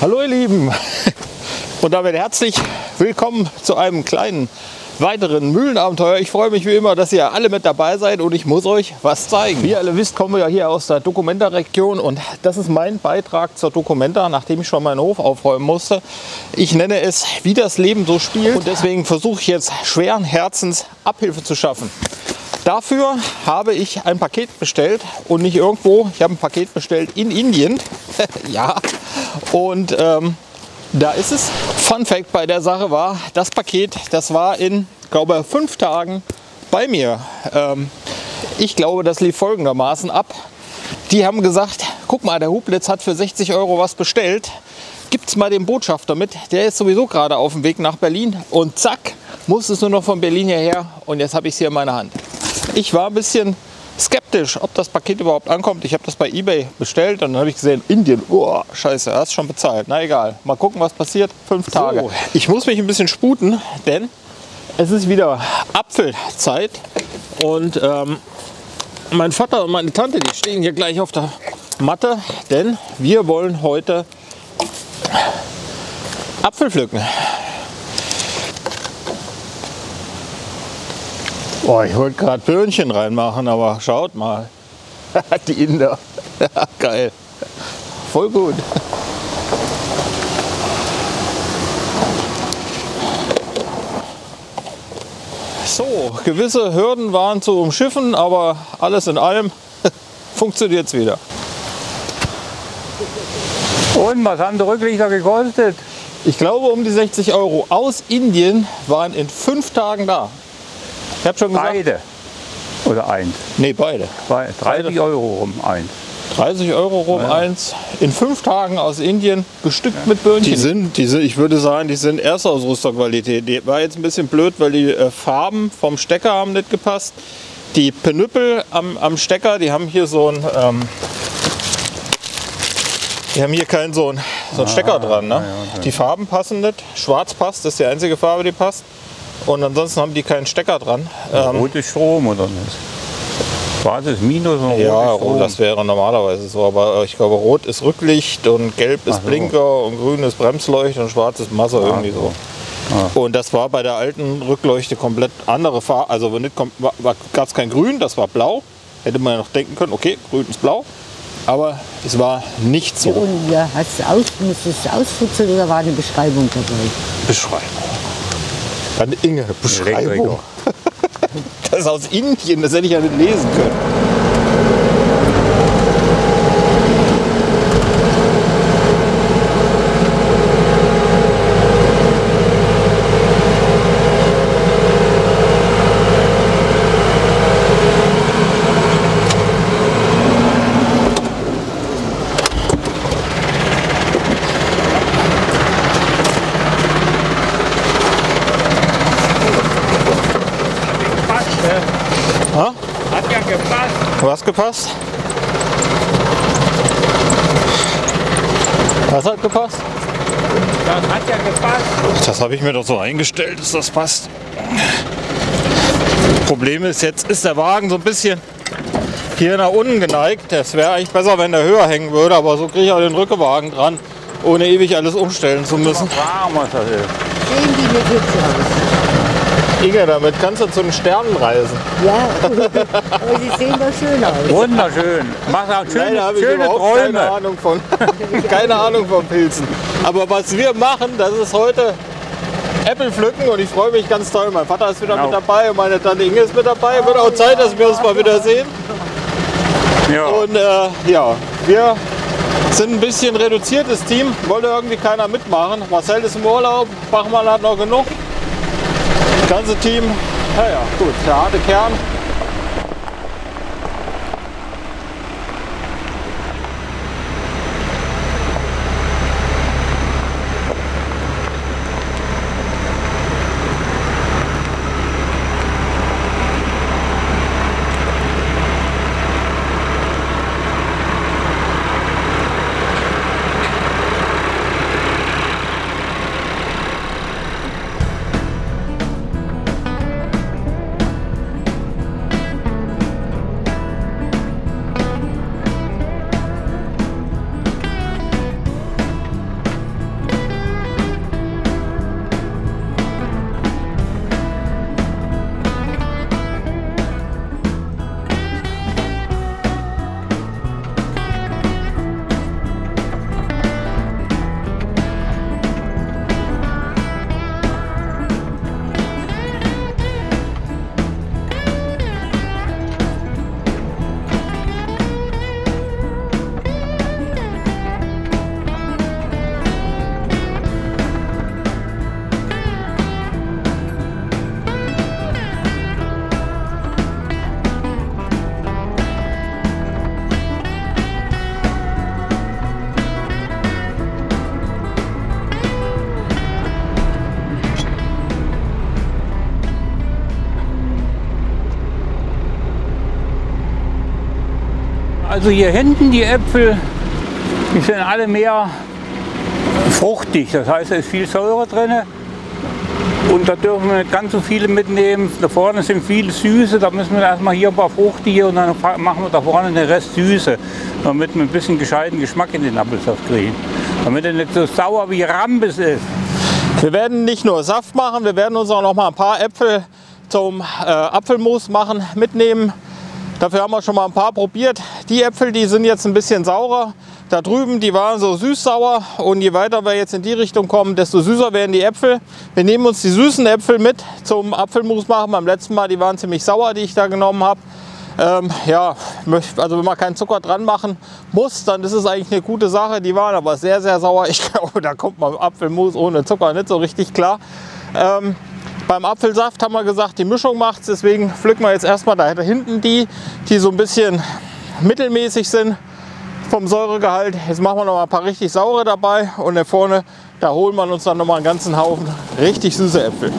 Hallo ihr Lieben und damit herzlich willkommen zu einem kleinen weiteren Mühlenabenteuer. Ich freue mich wie immer, dass ihr alle mit dabei seid und ich muss euch was zeigen. Wie ihr alle wisst, kommen wir ja hier aus der Documenta-Region und das ist mein Beitrag zur Documenta, nachdem ich schon meinen Hof aufräumen musste. Ich nenne es, wie das Leben so spielt, und deswegen versuche ich jetzt schweren Herzens Abhilfe zu schaffen. Dafür habe ich ein Paket bestellt und nicht irgendwo, ich habe ein Paket bestellt in Indien. Ja, und da ist es. Fun Fact bei der Sache war, das Paket, das war in, glaube 5 Tagen bei mir. Ich glaube, das lief folgendermaßen ab. Die haben gesagt, guck mal, der Hublitz hat für 60 € was bestellt. Gibt's mal den Botschafter mit, der ist sowieso gerade auf dem Weg nach Berlin. Und zack, muss es nur noch von Berlin hierher und jetzt habe ich es hier in meiner Hand. Ich war ein bisschen skeptisch, ob das Paket überhaupt ankommt. Ich habe das bei eBay bestellt und dann habe ich gesehen, Indien, oh scheiße, hast schon bezahlt. Na egal, mal gucken, was passiert. 5 Tage. So, ich muss mich ein bisschen sputen, denn es ist wieder Apfelzeit und mein Vater und meine Tante, die stehen hier gleich auf der Matte, denn wir wollen heute Apfel pflücken. Oh, ich wollte gerade Birnchen reinmachen, aber schaut mal. Die Inder. Geil. Voll gut. So, gewisse Hürden waren zu umschiffen, aber alles in allem funktioniert es wieder. Und was haben die Rücklichter gekostet? Ich glaube, um die 60 € aus Indien waren in 5 Tagen da. Ich habe schon gesagt. Beide? Oder eins? Nee, beide. 30 € rum eins. 30 € rum ja. Eins. In 5 Tagen aus Indien, bestückt mit Birnchen. Ich würde sagen, die sind Erstausrüsterqualität. Die war jetzt ein bisschen blöd, weil die Farben vom Stecker haben nicht gepasst. Die Penüppel am Stecker, die haben hier so ein die haben hier keinen so einen Stecker dran. Ne? Ja, okay. Die Farben passen nicht. Schwarz passt, das ist die einzige Farbe, die passt. Und ansonsten haben die keinen Stecker dran. Rot ist Strom oder nicht? Schwarz ist Minus und Rot ja, ist Strom. Das wäre normalerweise so. Aber ich glaube, Rot ist Rücklicht und Gelb ist Blinker und Grün ist Bremsleuchte und Schwarz ist Masse, irgendwie so. Und das war bei der alten Rückleuchte komplett andere Farbe. Also gab es kein Grün, das war blau. Hätte man ja noch denken können, okay, Grün ist blau. Aber es war nicht so. Und ja, musst du es ausfuchseln oder war eine Beschreibung dabei? Beschreibung. Eine Inge, Beschreibung. Das ist aus Indien, das hätte ich ja nicht lesen können. Hat ja gepasst. Was gepasst? Was hat gepasst? Das hat ja gepasst. Das habe ich mir doch so eingestellt, dass das passt. Problem ist, jetzt ist der Wagen so ein bisschen hier nach unten geneigt. Das wäre eigentlich besser, wenn der höher hängen würde, aber so kriege ich auch den Rückenwagen dran, ohne ewig alles umstellen zu müssen. Warm, was das ist. Sehen die mir hübsch aus? Inge, damit kannst du zu den Sternen reisen. Ja, aber sie sehen doch schön aus. Wunderschön. Macht auch schöne, Nein, schöne Träume. Keine Ahnung von Pilzen. Aber was wir machen, das ist heute Äpfel pflücken und ich freue mich ganz toll. Mein Vater ist wieder mit dabei und meine Tante Inge ist mit dabei. Wird auch Zeit, dass wir uns mal wieder sehen. Ja. Und ja, wir sind ein bisschen reduziertes Team. Wollte irgendwie keiner mitmachen. Marcel ist im Urlaub, Bachmann hat noch genug. Das ganze Team, naja, gut, der harte Kern. Also hier hinten die Äpfel, die sind alle mehr fruchtig. Das heißt, da ist viel Säure drin. Und da dürfen wir nicht ganz so viele mitnehmen. Da vorne sind viele Süße, da müssen wir erstmal hier ein paar fruchtige und dann machen wir da vorne den Rest Süße, damit wir ein bisschen gescheiten Geschmack in den Apfelsaft kriegen. Damit er nicht so sauer wie Rambis ist. Wir werden nicht nur Saft machen, wir werden uns auch noch mal ein paar Äpfel zum Apfelmus machen, mitnehmen. Dafür haben wir schon mal ein paar probiert. Die Äpfel, die sind jetzt ein bisschen saurer. Da drüben, die waren so süß-sauer und je weiter wir jetzt in die Richtung kommen, desto süßer werden die Äpfel. Wir nehmen uns die süßen Äpfel mit zum Apfelmus machen. Beim letzten Mal, die waren ziemlich sauer, die ich da genommen habe. Ja, also wenn man keinen Zucker dran machen muss, dann ist es eigentlich eine gute Sache. Die waren aber sehr, sehr sauer. Ich glaube, da kommt man im Apfelmus ohne Zucker nicht so richtig klar. Beim Apfelsaft haben wir gesagt, die Mischung macht es. Deswegen pflücken wir jetzt erstmal da hinten die so ein bisschen mittelmäßig sind vom Säuregehalt. Jetzt machen wir noch mal ein paar richtig saure dabei und da vorne, da holen wir uns dann noch mal einen ganzen Haufen richtig süße Äpfel.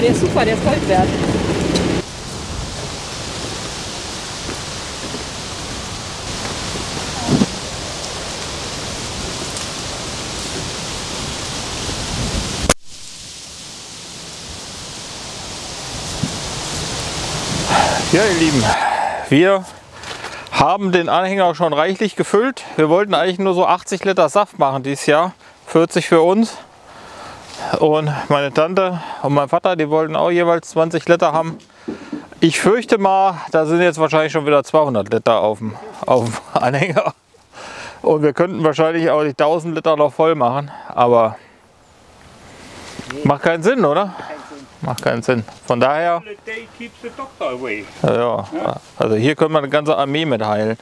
Der ist super, der ist Gold wert. Ja, ihr Lieben, wir haben den Anhänger schon reichlich gefüllt. Wir wollten eigentlich nur so 80 Liter Saft machen dieses Jahr, 40 für uns. Und meine Tante und mein Vater, die wollten auch jeweils 20 Liter haben. Ich fürchte mal, da sind jetzt wahrscheinlich schon wieder 200 Liter auf dem Anhänger. Und wir könnten wahrscheinlich auch die 1000 Liter noch voll machen. Aber macht keinen Sinn, oder? Macht keinen Sinn. Von daher, ja, also hier können wir eine ganze Armee mit heilen.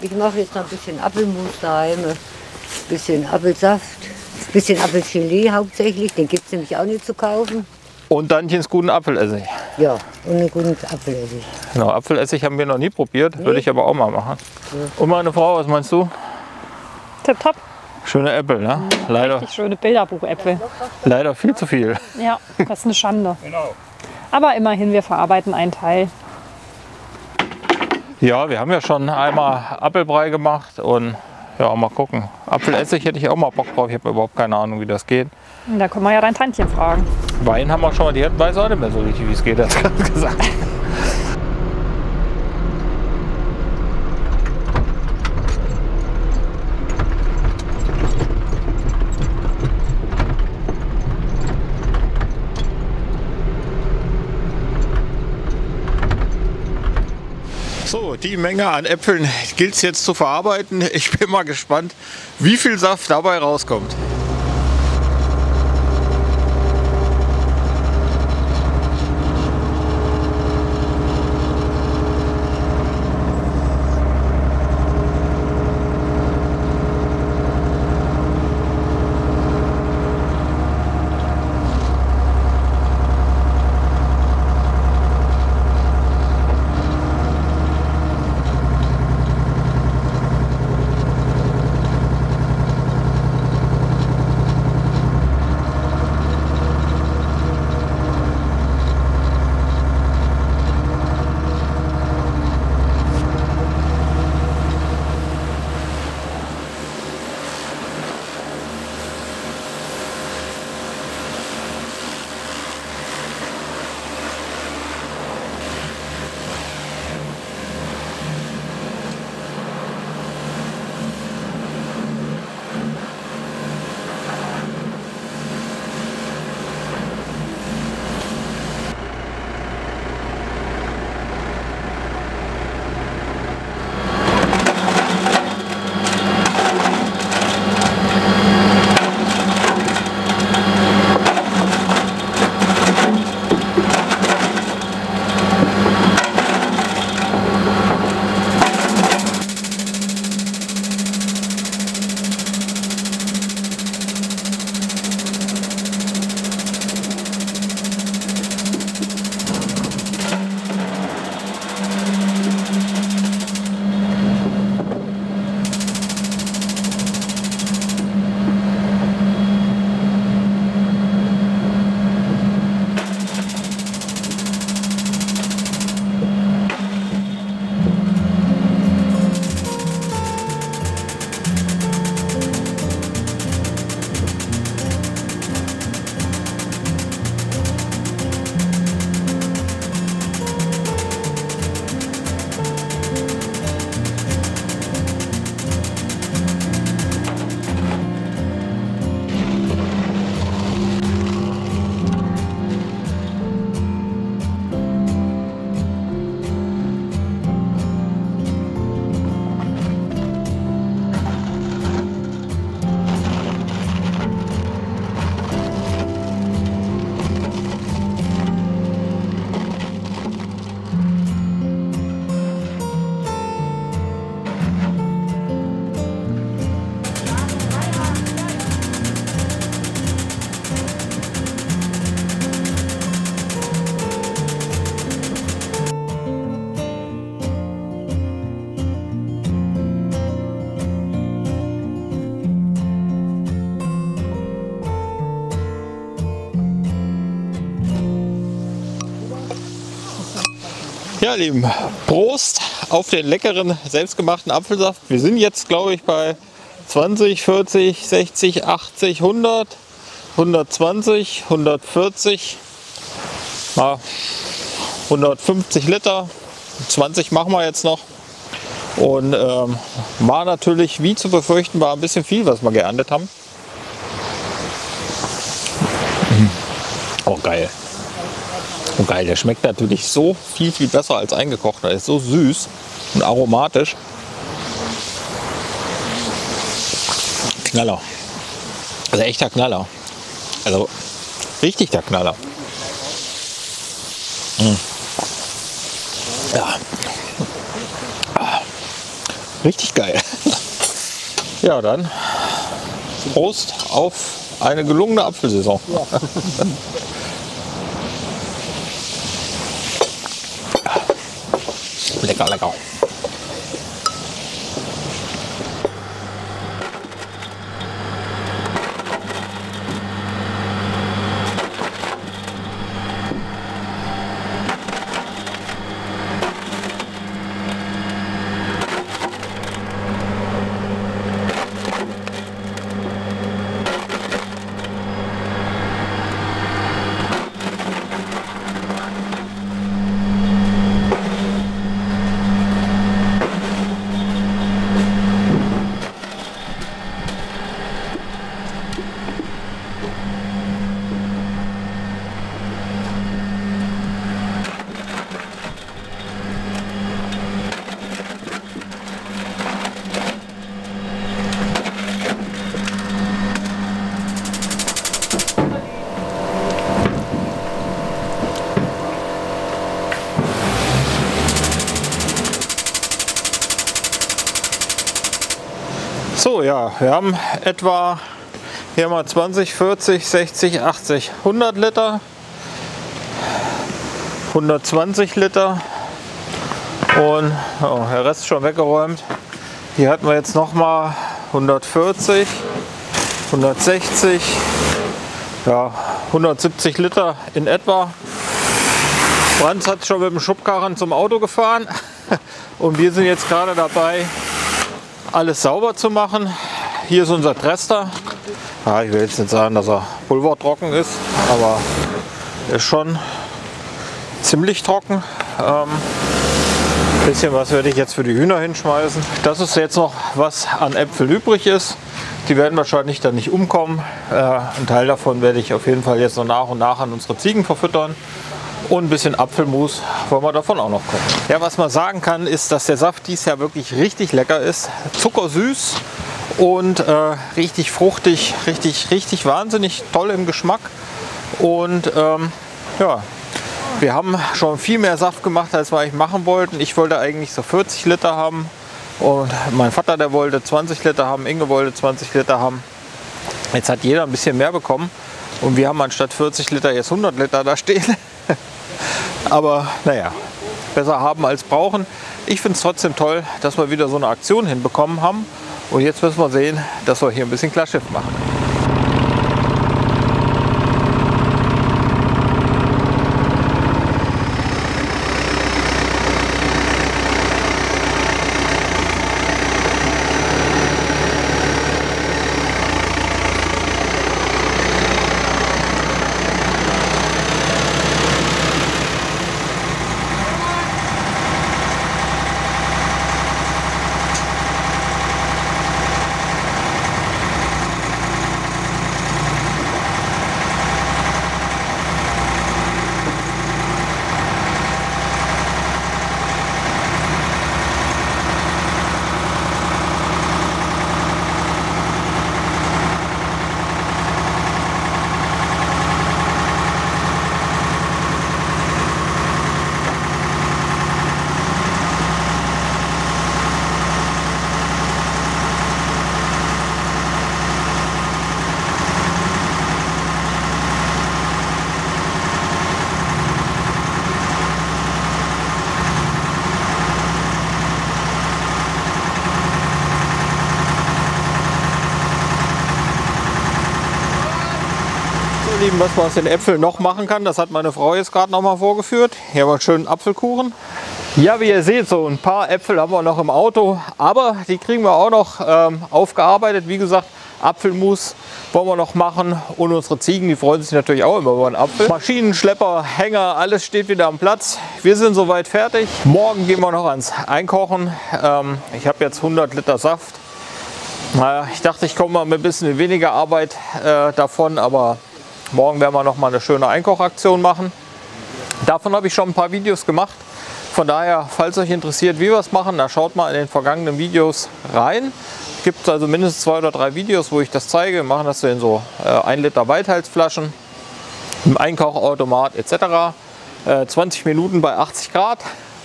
Ich mache jetzt noch ein bisschen Apfelmus daheim, ein bisschen Apfelsaft, ein bisschen Apfelgelee hauptsächlich, den gibt es nämlich auch nicht zu kaufen. Und Dantchens guten Apfelessig. Ja, und einen guten Apfelessig. Genau, Apfelessig haben wir noch nie probiert, Nee. würde ich aber auch mal machen. Ja. Und meine Frau, was meinst du? Tipptopp. Schöne Äpfel, ne? Leider, Richtig schöne Bilderbuchäpfel. leider viel zu viel. Ja, das ist eine Schande. Genau. Aber immerhin, wir verarbeiten einen Teil. Ja, wir haben ja schon einmal Apfelbrei gemacht und ja, mal gucken. Apfelessig hätte ich auch mal Bock drauf. Ich habe überhaupt keine Ahnung, wie das geht. Und da können wir ja dein Tantchen fragen. Wein haben wir schon mal, die weiß auch nicht mehr so richtig, wie es geht, hat sie gerade gesagt. So, die Menge an Äpfeln gilt es jetzt zu verarbeiten. Ich bin mal gespannt, wie viel Saft dabei rauskommt. Ja, Lieben, Prost auf den leckeren, selbstgemachten Apfelsaft. Wir sind jetzt, glaube ich, bei 20, 40, 60, 80, 100, 120, 140, 150 Liter. 20 machen wir jetzt noch. Und war natürlich, wie zu befürchten war, ein bisschen viel, was wir geerntet haben. Oh, geil. Oh, geil, der schmeckt natürlich so viel besser als eingekocht. Er ist so süß und aromatisch. Knaller. Also echter Knaller. Also richtig der Knaller. Ja. Richtig geil. Ja, dann Prost auf eine gelungene Apfelsaison. Ja. Lecker, lecker. So, ja, wir haben etwa hier mal 20, 40, 60, 80, 100 Liter, 120 Liter und der Rest schon weggeräumt. Hier hatten wir jetzt noch mal 140, 160, ja, 170 Liter in etwa. Franz hat schon mit dem Schubkarren zum Auto gefahren und wir sind jetzt gerade dabei, alles sauber zu machen. Hier ist unser Trester. Ja, ich will jetzt nicht sagen, dass er pulvertrocken ist, aber er ist schon ziemlich trocken. Bisschen was werde ich jetzt für die Hühner hinschmeißen. Das ist jetzt noch, was an Äpfel übrig ist. Die werden wahrscheinlich dann nicht umkommen. Ein Teil davon werde ich auf jeden Fall jetzt noch nach und nach an unsere Ziegen verfüttern. Und ein bisschen Apfelmus wollen wir davon auch noch kochen. Ja, was man sagen kann, ist, dass der Saft dieses Jahr wirklich richtig lecker ist. Zuckersüß und richtig fruchtig, richtig wahnsinnig toll im Geschmack. Und ja, wir haben schon viel mehr Saft gemacht, als wir eigentlich machen wollten. Ich wollte eigentlich so 40 Liter haben und mein Vater, der wollte 20 Liter haben, Inge wollte 20 Liter haben. Jetzt hat jeder ein bisschen mehr bekommen und wir haben anstatt 40 Liter jetzt 100 Liter da stehen. Aber naja, besser haben als brauchen. Ich finde es trotzdem toll, dass wir wieder so eine Aktion hinbekommen haben. Und jetzt müssen wir sehen, dass wir hier ein bisschen Klarschiff machen. Lieben, was man aus den Äpfeln noch machen kann, das hat meine Frau jetzt gerade noch mal vorgeführt. Hier haben wir einen schönen Apfelkuchen. Ja, wie ihr seht, so ein paar Äpfel haben wir noch im Auto, aber die kriegen wir auch noch aufgearbeitet. Wie gesagt, Apfelmus wollen wir noch machen und unsere Ziegen, die freuen sich natürlich auch immer über einen Apfel. Maschinenschlepper, Hänger, alles steht wieder am Platz. Wir sind soweit fertig. Morgen gehen wir noch ans Einkochen. Ich habe jetzt 100 Liter Saft. Naja, ich dachte, ich komme mal mit ein bisschen weniger Arbeit davon, aber morgen werden wir noch mal eine schöne Einkochaktion machen. Davon habe ich schon ein paar Videos gemacht. Von daher, falls euch interessiert, wie wir es machen, da schaut mal in den vergangenen Videos rein. Es gibt also mindestens 2 oder 3 Videos, wo ich das zeige. Wir machen das in so 1 Liter Weithalsflaschen, im Einkochautomat etc. 20 Minuten bei 80 Grad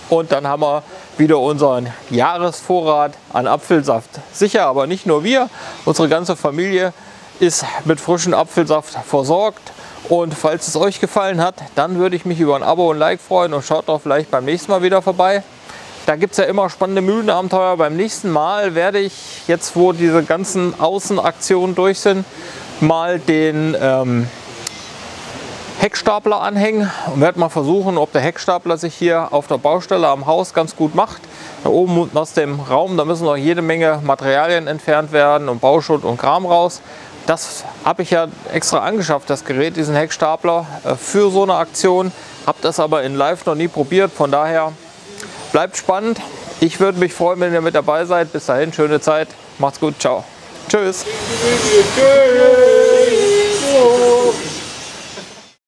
und dann haben wir wieder unseren Jahresvorrat an Apfelsaft. Sicher, aber nicht nur wir, unsere ganze Familie ist mit frischem Apfelsaft versorgt. Und falls es euch gefallen hat, dann würde ich mich über ein Abo und Like freuen und schaut doch vielleicht beim nächsten Mal wieder vorbei. Da gibt es ja immer spannende Mühlenabenteuer. Beim nächsten Mal werde ich, jetzt wo diese ganzen Außenaktionen durch sind, mal den Heckstapler anhängen und werde mal versuchen, ob der Heckstapler sich hier auf der Baustelle am Haus ganz gut macht. Da oben aus dem Raum, da müssen noch jede Menge Materialien entfernt werden und Bauschutt und Kram raus. Das habe ich ja extra angeschafft, das Gerät, diesen Heckstapler, für so eine Aktion. Habe das aber in Live noch nie probiert, von daher bleibt spannend. Ich würde mich freuen, wenn ihr mit dabei seid. Bis dahin, schöne Zeit. Macht's gut, ciao. Tschüss. Tschüss.